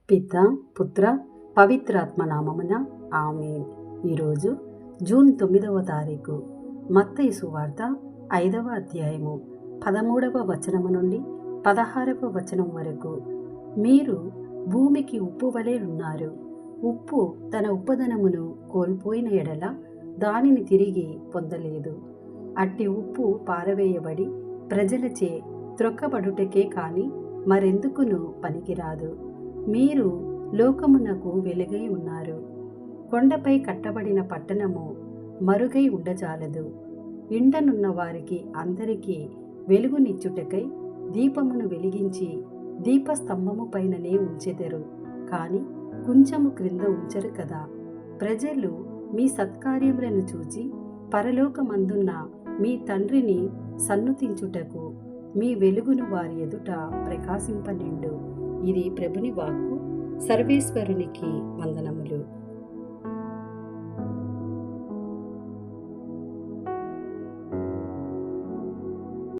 పిత పుత్ర పవిత్రాత్మ నామమున ఆమేన్. ఈరోజు జూన్ 9వ తారీఖు. మత్తయి సువార్త 5వ అధ్యాయము 13వ వచనము నుండి 16వ వచనం వరకు. మీరు భూమికి ఉప్పు వలె ఉన్నారు. ఉప్పు తన ఉప్పదనమును కోల్పోయిన ఎడల దానిని తిరిగి పొందలేదు. అట్టి ఉప్పు పారవేయబడి ప్రజలచే త్రొక్కబడుటకే కాని మరెందుకును పనికిరాదు. మీరు లోకమునకు వెలుగై ఉన్నారు. కొండపై కట్టబడిన పట్టణము మరుగై ఉండజాలదు. ఇంటనున్న వారికి అందరికీ వెలుగునిచ్చుటకై దీపమును వెలిగించి దీపస్తంభము పైననే ఉంచెదరు, కాని కొంచెము క్రింద ఉంచరు కదా. ప్రజలు మీ సత్కార్యములను చూచి పరలోకమందున్న మీ తండ్రిని సన్నుతించుటకు మీ వెలుగును వారి ఎదుట ప్రకాశింపనిండు. ఇది ప్రభుని వాక్కు. సర్వేశ్వరునికి వందనములు.